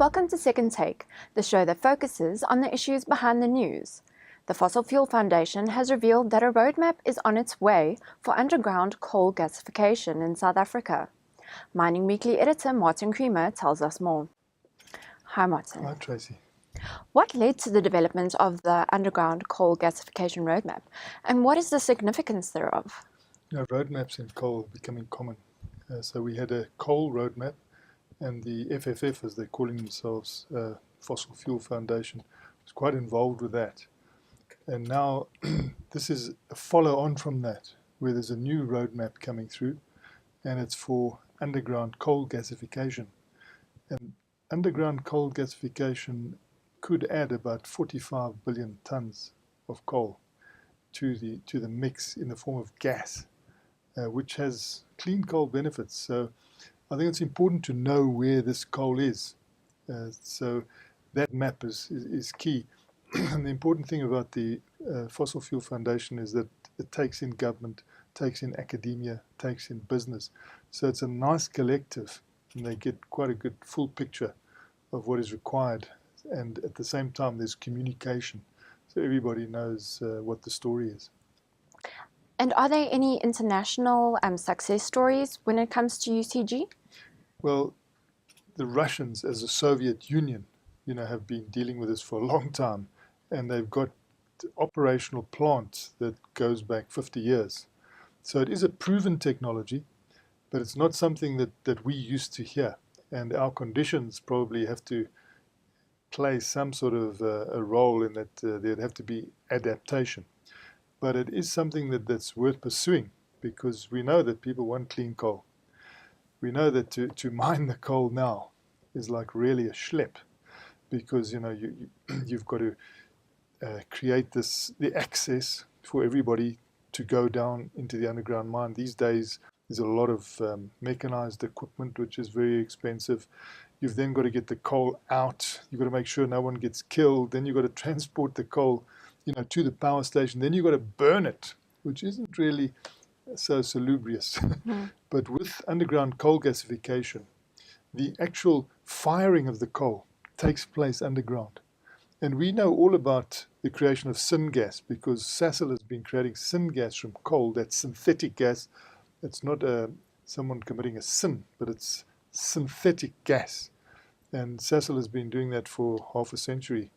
Welcome to Second Take, the show that focuses on the issues behind the news. The Fossil Fuel Foundation has revealed that a roadmap is on its way for underground coal gasification in South Africa. Mining Weekly editor Martin Creamer tells us more. Hi, Martin. Hi, Tracy. What led to the development of the underground coal gasification roadmap, and what is the significance thereof? Roadmaps in coal are becoming common. So we had a coal roadmap, and the FFF, as they're calling themselves, Fossil Fuel Foundation, was quite involved with that. And now this is a follow-on from that, where there's a new roadmap coming through, and it's for underground coal gasification. And underground coal gasification could add about 45 billion tons of coal to the mix in the form of gas, which has clean coal benefits. So I think it's important to know where this coal is. So that map is key. And the important thing about the Fossil Fuel Foundation is that it takes in government, takes in academia, takes in business. So it's a nice collective, and they get quite a good full picture of what is required. And at the same time, there's communication. So everybody knows what the story is. And are there any international success stories when it comes to UCG? Well, the Russians, as a Soviet Union, have been dealing with this for a long time, and they've got operational plants that goes back 50 years. So it is a proven technology, but it's not something that we used to hear. And our conditions probably have to play some sort of a role in that. There'd have to be adaptation. But it is something that's worth pursuing, because we know that people want clean coal. We know that to mine the coal now is like really a schlep, because you've got to create the access for everybody to go down into the underground mine. These days there's a lot of mechanized equipment, which is very expensive. You've then got to get the coal out. You've got to make sure no one gets killed. Then you've got to transport the coal to the power station. Then you've got to burn it, which isn't really so salubrious. But with underground coal gasification, the actual firing of the coal takes place underground. And we know all about the creation of syngas, because Sasol has been creating syngas from coal. That's synthetic gas. It's not someone committing a sin, but it's synthetic gas. And Sasol has been doing that for half a century.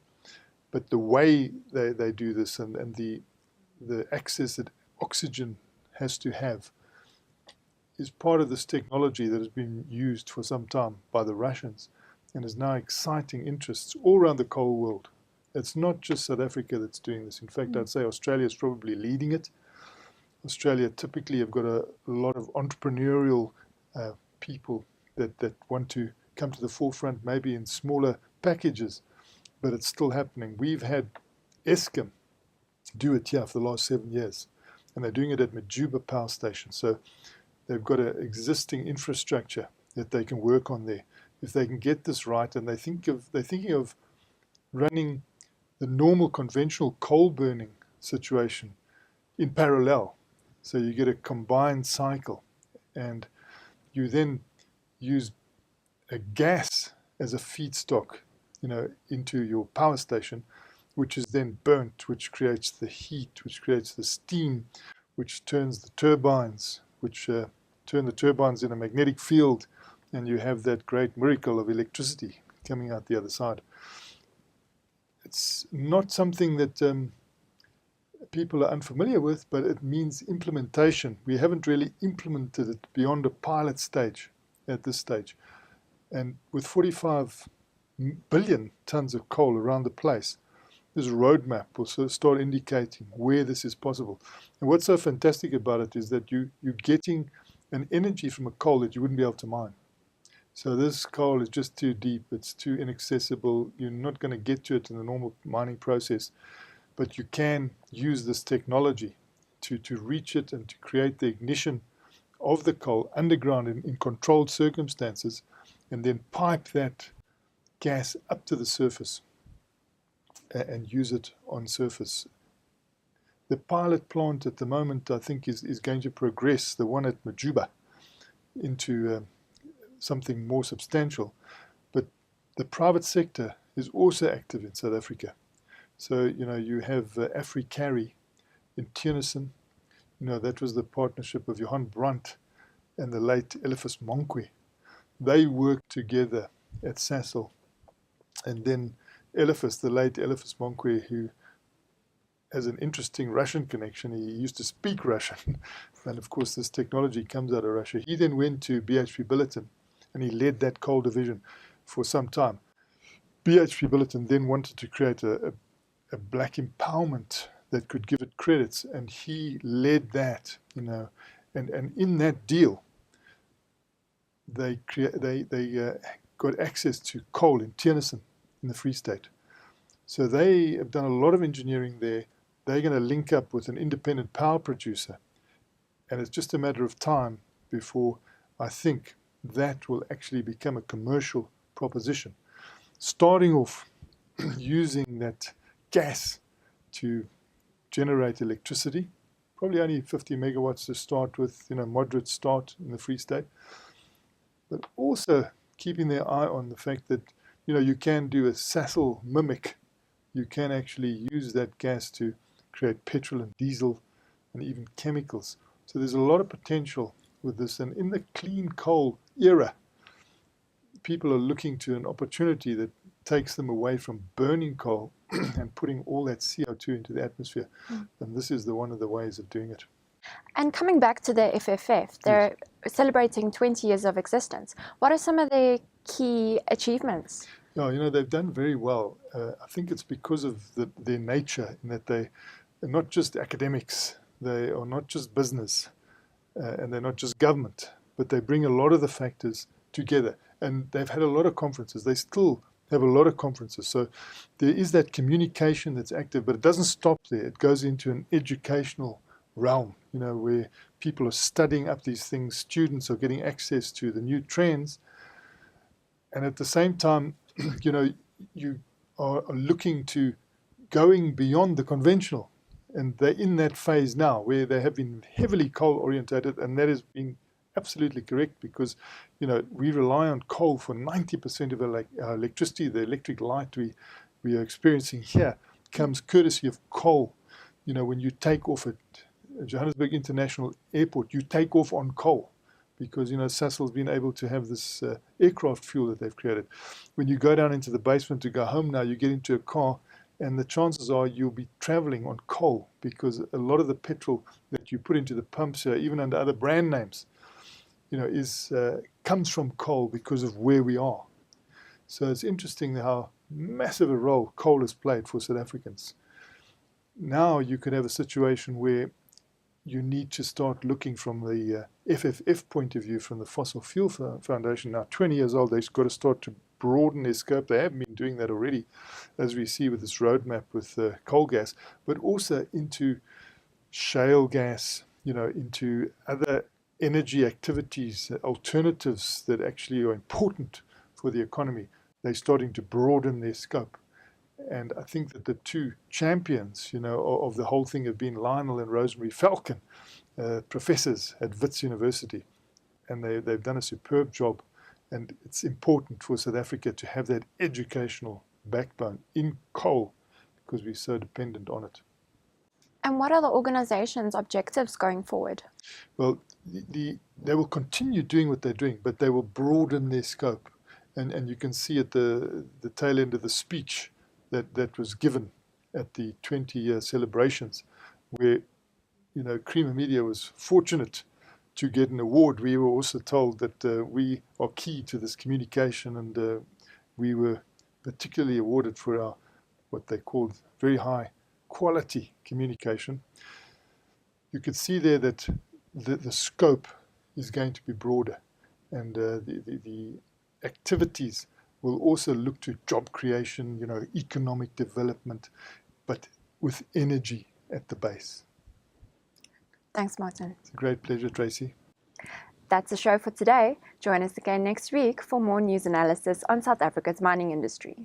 But the way they do this, and the access that oxygen has to have, is part of this technology that has been used for some time by the Russians, and is now exciting interests all around the coal world. It's not just South Africa that's doing this. In fact, I'd say Australia is probably leading it. Australia typically have got a lot of entrepreneurial people that want to come to the forefront, maybe in smaller packages, but it's still happening. We've had Eskom do it here for the last 7 years, and they're doing it at Majuba Power Station. So they've got an existing infrastructure that they can work on there. If they can get this right, and they're thinking of running the normal conventional coal burning situation in parallel. So you get a combined cycle, and you then use a gas as a feedstock, into your power station, which is then burnt, which creates the heat, which creates the steam, which turns the turbines, which turn the turbines in a magnetic field, and you have that great miracle of electricity coming out the other side. It's not something that people are unfamiliar with, but it means implementation. We haven't really implemented it beyond a pilot stage at this stage. And with 45 billion tons of coal around the place, this roadmap will sort of start indicating where this is possible. And what's so fantastic about it is that you're getting an energy from a coal that you wouldn't be able to mine. So this coal is just too deep, it's too inaccessible, you're not going to get to it in the normal mining process, but you can use this technology to reach it and to create the ignition of the coal underground in controlled circumstances, and then pipe that gas up to the surface and use it on surface. The pilot plant at the moment, I think, is going to progress, the one at Majuba, into something more substantial. But The private sector is also active in South Africa. So, you have AfriCarry in Tennyson. That was the partnership of Johan Brandt and the late Eliphas Monkwe. They worked together at Sasol. And then Eliphas, the late Eliphas Monkwe, who has an interesting Russian connection. He used to speak Russian. And of course, this technology comes out of Russia. He then went to BHP Billiton, and he led that coal division for some time. BHP Billiton then wanted to create a black empowerment that could give it credits, and he led that, and in that deal, they got access to coal in Tennyson in the Free State. So they have done a lot of engineering there. They're going to link up with an independent power producer, and it's just a matter of time before I think that will actually become a commercial proposition. Starting off using that gas to generate electricity, probably only 50 megawatts to start with, moderate start in the Free State, but also keeping their eye on the fact that, you can do a Sasol mimic. You can actually use that gas to create petrol and diesel and even chemicals. So there's a lot of potential with this. And in the clean coal era, people are looking to an opportunity that takes them away from burning coal and putting all that CO2 into the atmosphere. And this is one of the ways of doing it. And coming back to the FFF, they're celebrating 20 years of existence. What are some of their key achievements? Yeah, they've done very well. I think it's because of their nature, in that they are not just academics, they are not just business, and they're not just government, but they bring a lot of the factors together. And they've had a lot of conferences. They still have a lot of conferences. So there is that communication that's active, but it doesn't stop there. It goes into an educational realm, where people are studying up these things. Students are getting access to the new trends. And at the same time, you are looking to going beyond the conventional. And they're in that phase now where they have been heavily coal orientated, and that has been absolutely correct, because we rely on coal for 90% of our electricity. The electric light we are experiencing here comes courtesy of coal. When you take off at Johannesburg International Airport, you take off on coal, because Sasol's been able to have this aircraft fuel that they've created. When you go down into the basement to go home now, you get into a car, and the chances are you'll be traveling on coal, because a lot of the petrol that you put into the pumps here, even under other brand names, comes from coal because of where we are. So it's interesting how massive a role coal has played for South Africans. Now you could have a situation where you need to start looking from the FFF point of view, from the Fossil Fuel Foundation. Now 20 years old, they've got to start to broaden their scope. They have been doing that already, as we see with this roadmap with coal gas, but also into shale gas, into other energy activities, alternatives that actually are important for the economy. They're starting to broaden their scope. And I think that the two champions, of the whole thing have been Lionel and Rosemary Falcon, professors at Wits University. And they've done a superb job. And it's important for South Africa to have that educational backbone in coal, because we're so dependent on it. And what are the organization's objectives going forward? Well, they will continue doing what they're doing, but they will broaden their scope. And you can see at the tail end of the speech that was given at the 20-year celebrations, where, Creamer Media was fortunate to get an award. We were also told that we are key to this communication, and we were particularly awarded for our, what they called, very high quality communication. You could see there that the scope is going to be broader, and the activities will also look to job creation, economic development, but with energy at the base. Thanks, Martin. It's a great pleasure, Tracy. That's the show for today. Join us again next week for more news analysis on South Africa's mining industry.